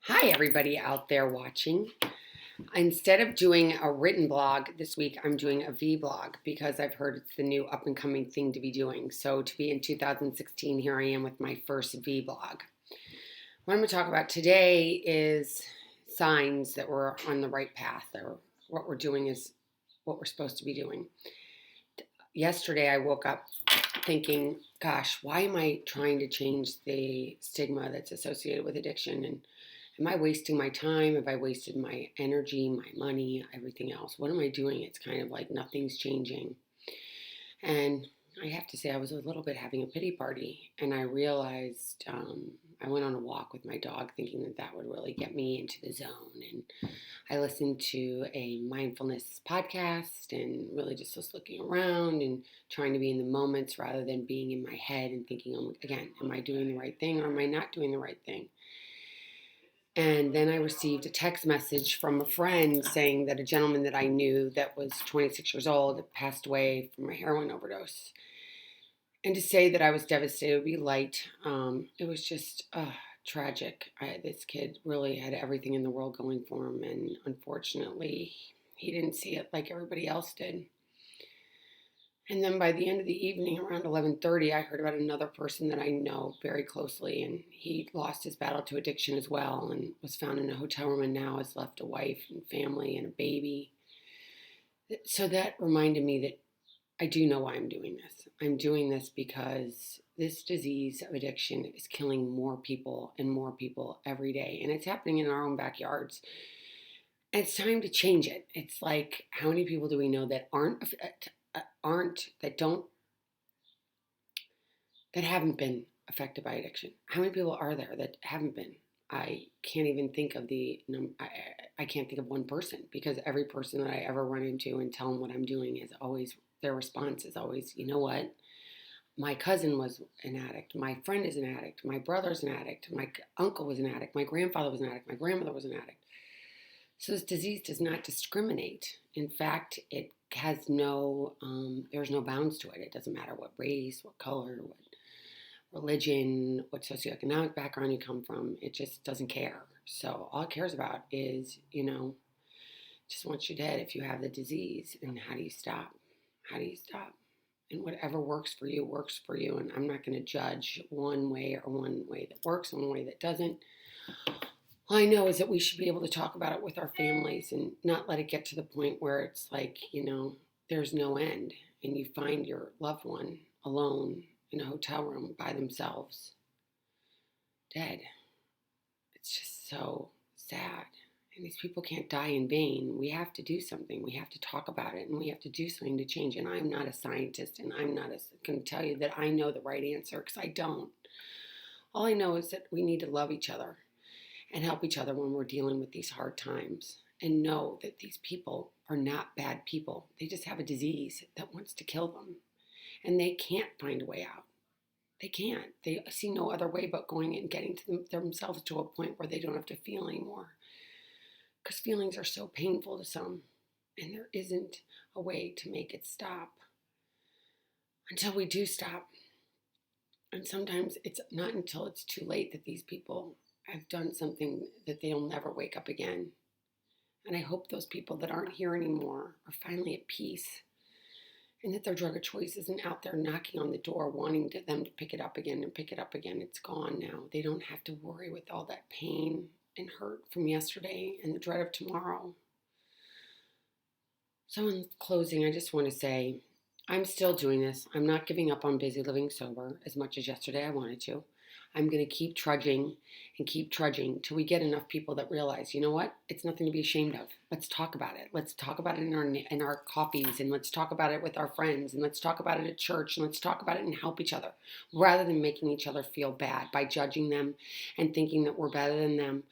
Hi, everybody out there watching. Instead of doing a written blog this week, I'm doing a vlog because I've heard it's the new up and coming thing to be doing. So, to be in 2016, here I am with my first vlog. What I'm going to talk about today is signs that we're on the right path, or what we're doing is what we're supposed to be doing. Yesterday, I woke up thinking, gosh, why am I trying to change the stigma that's associated with addiction? And am I wasting my time? Have I wasted my energy, my money, everything else? What am I doing? It's kind of like nothing's changing. And I have to say, I was a little bit having a pity party. And I realized I went on a walk with my dog thinking that that would really get me into the zone. And I listened to a mindfulness podcast and really just was looking around and trying to be in the moments rather than being in my head and thinking, again, am I doing the right thing or am I not doing the right thing? And then I received a text message from a friend saying that a gentleman that I knew that was 26 years old had passed away from a heroin overdose. And to say that I was devastated would be light. It was just tragic. This kid really had everything in the world going for him. And unfortunately, he didn't see it like everybody else did. And then by the end of the evening, around 11:30, I heard about another person that I know very closely, and he lost his battle to addiction as well, and was found in a hotel room, and now has left a wife and family and a baby. So that reminded me that I do know why I'm doing this. I'm doing this because this disease of addiction is killing more people every day, and it's happening in our own backyards. And it's time to change it. It's like, how many people do we know that that don't that haven't been affected by addiction? How many people are there that haven't been? I can't even think of I can't think of one person, because every person that I ever run into and tell them what I'm doing is always, their response is always, you know what? My cousin was an addict. My friend is an addict. My brother's an addict. My uncle was an addict. My grandfather was an addict. My grandmother was an addict. So this disease does not discriminate. In fact, it has there's no bounds to it. It doesn't matter what race, what color, what religion, what socioeconomic background you come from. It just doesn't care. So all it cares about is, just wants you dead if you have the disease. And how do you stop? How do you stop? And whatever works for you works for you. And I'm not going to judge one way that works and one way that doesn't. All I know is that we should be able to talk about it with our families and not let it get to the point where it's like, there's no end and you find your loved one alone in a hotel room by themselves, dead. It's just so sad. And these people can't die in vain. We have to do something. We have to talk about it, and we have to do something to change. And I'm not a scientist, and I'm not going to tell you that I know the right answer, because I don't. All I know is that we need to love each other and help each other when we're dealing with these hard times, and know that these people are not bad people. They just have a disease that wants to kill them, and they can't find a way out. They can't. They see no other way but going and getting to themselves to a point where they don't have to feel anymore. Because feelings are so painful to some, and there isn't a way to make it stop until we do stop. And sometimes it's not until it's too late that these people have done something that they'll never wake up again. And I hope those people that aren't here anymore are finally at peace, and that their drug of choice isn't out there knocking on the door wanting them to pick it up again and pick it up again. It's gone now. They don't have to worry with all that pain and hurt from yesterday and the dread of tomorrow. So in closing, I just want to say, I'm still doing this. I'm not giving up on busy living sober as much as yesterday I wanted to. I'm going to keep trudging and keep trudging till we get enough people that realize, you know what? It's nothing to be ashamed of. Let's talk about it. Let's talk about it in our coffees, and let's talk about it with our friends, and let's talk about it at church, and let's talk about it and help each other, rather than making each other feel bad by judging them and thinking that we're better than them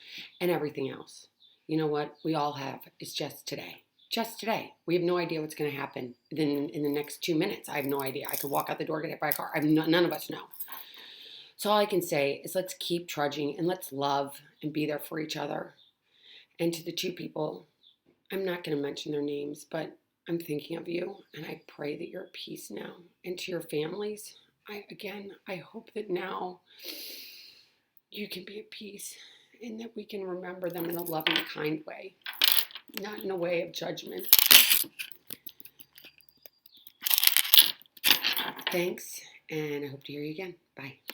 and everything else. You know what? We all have is just today. Just today. We have no idea what's going to happen in the next 2 minutes. I have no idea. I could walk out the door, get hit by a car. None of us know. So all I can say is, let's keep trudging, and let's love and be there for each other. And to the two people, I'm not going to mention their names, but I'm thinking of you, and I pray that you're at peace now. And to your families, I hope that now you can be at peace and that we can remember them in a loving, kind way, not in a way of judgment. Thanks, and I hope to hear you again. Bye.